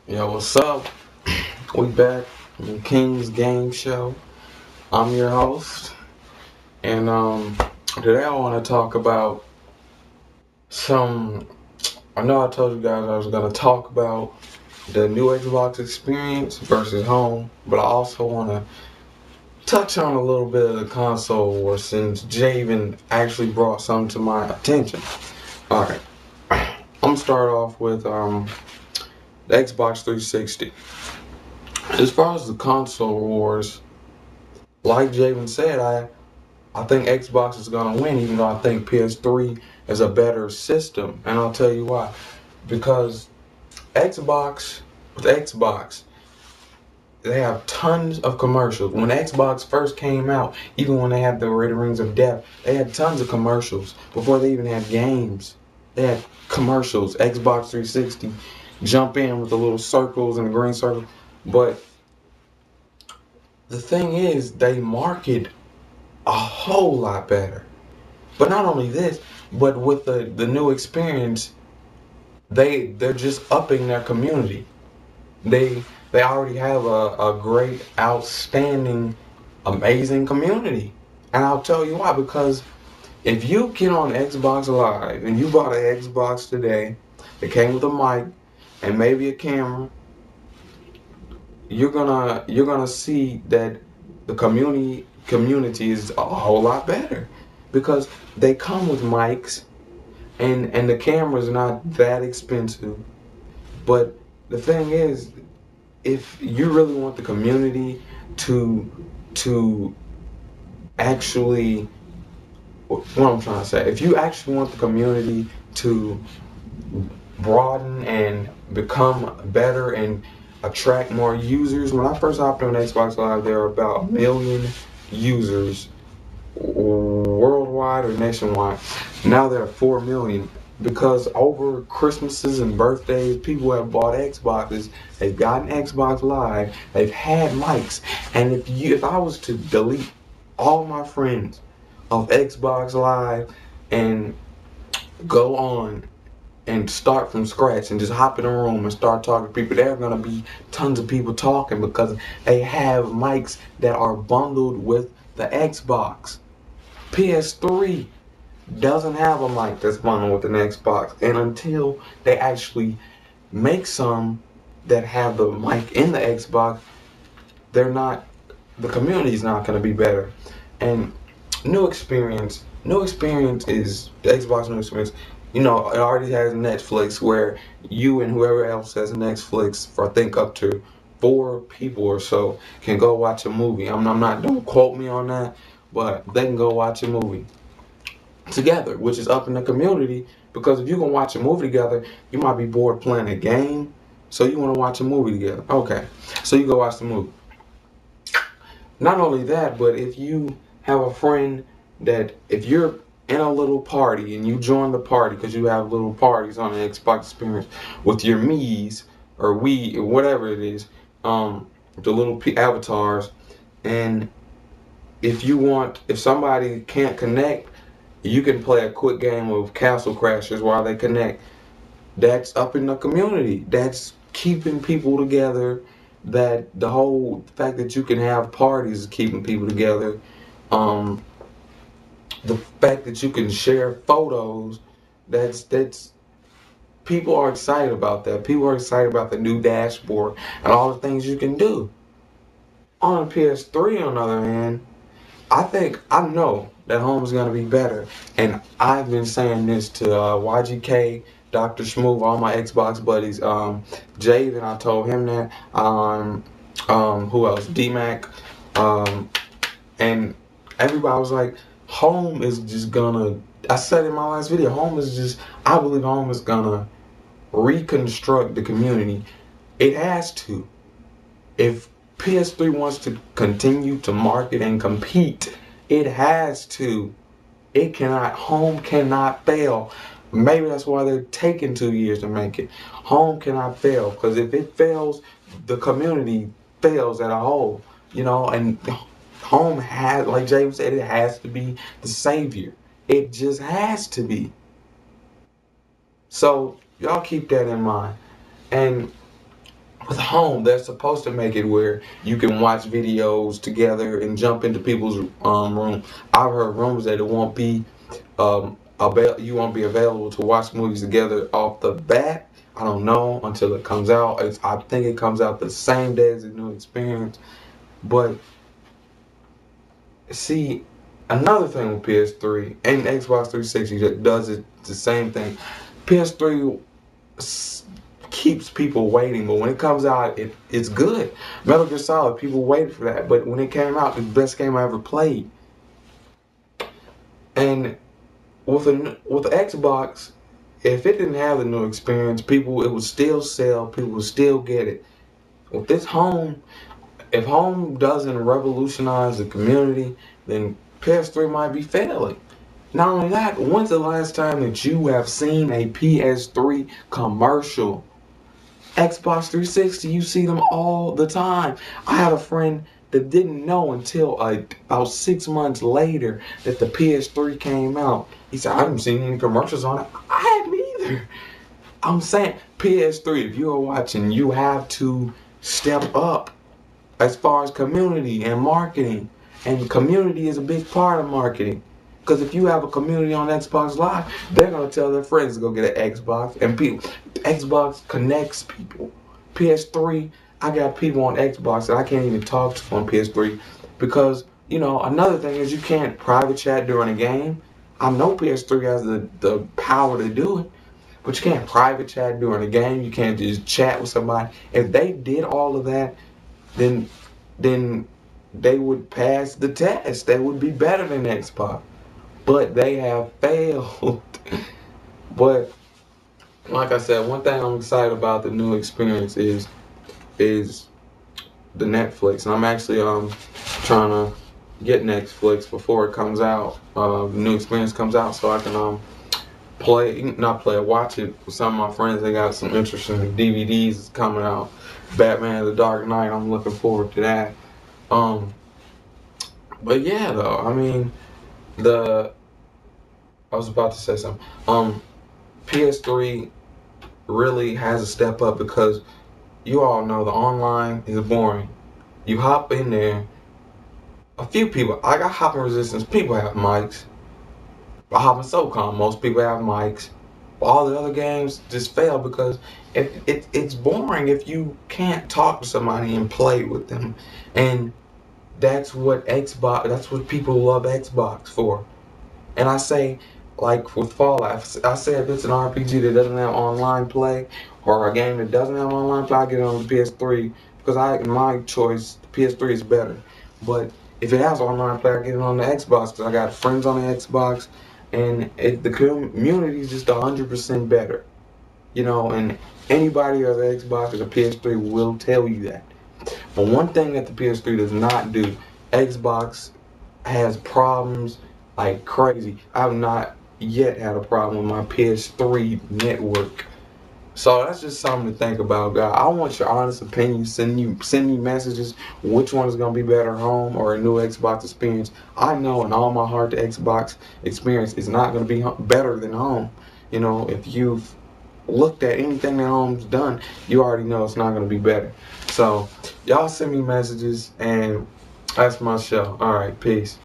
Yo, what's up? We back in King's Game Show. I'm your host, and today I want to talk about some. I know I told you guys I was gonna talk about the new Xbox experience versus home, but I also want to touch on a little bit of the console war since Javen actually brought some to my attention. All right, I'm gonna start off with the Xbox 360. As far as the console wars, like Javen said, I think Xbox is going to win, even though I think PS3 is a better system. And I'll tell you why. Because with Xbox, they have tons of commercials. When Xbox first came out, even when they had the Red Rings of Death, they had tons of commercials before they even had games. They had commercials. Xbox 360, jump in with the little circles and the green circle. But the thing is, they market a whole lot better. But not only this, but with the new experience, they're just upping their community. They already have a great, outstanding, amazing community. And I'll tell you why, because if you get on Xbox Live and you bought an Xbox today, it came with a mic and maybe a camera, you're gonna see that the community is a whole lot better because they come with mics and the camera's not that expensive. But the thing is, if you really want the community to to actually, what I'm trying to say, if you actually want the community to broaden and become better and attract more users, when I first hopped on Xbox Live, there were about 1 million users worldwide or nationwide. Now there are 4 million because over Christmases and birthdays, people have bought Xboxes. They've gotten Xbox Live. They've had mics. And if I was to delete all my friends of Xbox Live and go on and start from scratch and just hop in a room and start talking to people, there are gonna be tons of people talking because they have mics that are bundled with the Xbox. PS3 doesn't have a mic that's bundled with an Xbox, and until they actually make some that have the mic in the Xbox, they're not. The community is not going to be better. And new experience is the Xbox new experience. You know, it already has Netflix where you and whoever else has Netflix for I think up to 4 people or so can go watch a movie. I'm not. Don't quote me on that, but they can go watch a movie together, which is up in the community. Because if you can watch a movie together, you might be bored playing a game, so you want to watch a movie together. Okay, so you go watch the movie. Not only that, but if you have a friend that if you're in a little party and you join the party because you have little parties on the Xbox experience with your Mii's or Wii or whatever it is, the little avatars, and if somebody can't connect, you can play a quick game of Castle Crashers while they connect. That's up in the community. That's keeping people together. That the whole fact that you can have parties is keeping people together. Um, the fact that you can share photos, that's people are excited about that. People are excited about the new dashboard and all the things you can do. On the PS3, on the other hand, I know that home is gonna be better, and I've been saying this to YGK, Dr. Schmoove, all my Xbox buddies. Javen, I told him that. Who else? DMAC, and everybody was like, home is just gonna. I said in my last video, home is just. I believe home is gonna reconstruct the community. It has to. If PS3 wants to continue to market and compete, it has to. It cannot, home cannot fail. Maybe that's why they're taking 2 years to make it. Home cannot fail, because if it fails, the community fails as a whole. And home has, like James said, it has to be the savior. It just has to be. So, y'all keep that in mind. And with home, they're supposed to make it where you can watch videos together and jump into people's room. I've heard rumors that it won't be you won't be available to watch movies together off the bat. I don't know until it comes out. I think it comes out the same day as the new experience. But see, another thing with PS3 and Xbox 360 that does it the same thing. PS3 keeps people waiting, but when it comes out, it's good. Metal Gear Solid, people waited for that, but when it came out, it's the best game I ever played. And with the Xbox, if it didn't have the new experience, it would still sell, people would still get it. With this home, if home doesn't revolutionize the community, then PS3 might be failing. Not only that, when's the last time that you have seen a PS3 commercial? Xbox 360, you see them all the time. I had a friend that didn't know until about 6 months later that the PS3 came out. He said, I haven't seen any commercials on it. I haven't either. I'm saying, PS3, if you're watching, you have to step up as far as community and marketing. And community is a big part of marketing. Because if you have a community on Xbox Live, they're going to tell their friends to go get an Xbox. And Xbox connects people. PS3, I got people on Xbox that I can't even talk to on PS3. Because, another thing is you can't private chat during a game. I know PS3 has the power to do it. But you can't private chat during a game. You can't just chat with somebody. If they did all of that, then they would pass the test. They would be better than Xbox. But they have failed. But like I said, one thing I'm excited about the new experience is the Netflix. And I'm actually trying to get Netflix before it comes out. The new experience comes out, so I can watch it with some of my friends. They got some interesting DVDs coming out. Batman: The Dark Knight. I'm looking forward to that. But yeah, though, I mean, I was about to say something. PS3 really has a step up because you all know the online is boring. You hop in there. A few people, I got hopping resistance. People have mics. I hop in SOCOM. Most people have mics. All the other games just fail because it's boring if you can't talk to somebody and play with them. And that's what people love Xbox for. And I say, like with Fallout, I say if it's an RPG that doesn't have online play or a game that doesn't have online play, I get it on the PS3 because in my choice, the PS3 is better. But if it has online play, I get it on the Xbox because I got friends on the Xbox, and the community is just 100% better. And anybody who has an Xbox or a PS3 will tell you that. But one thing that the PS3 does not do, Xbox has problems like crazy. I've not yet had a problem with my PS3 network. So that's just something to think about, guys. I want your honest opinion. Send me messages. Which one is gonna be better, home or a new Xbox experience? I know in all my heart the Xbox experience is not gonna be better than home. If you've looked at anything that home's done, you already know it's not gonna be better. So y'all send me messages, and that's my show. All right, peace.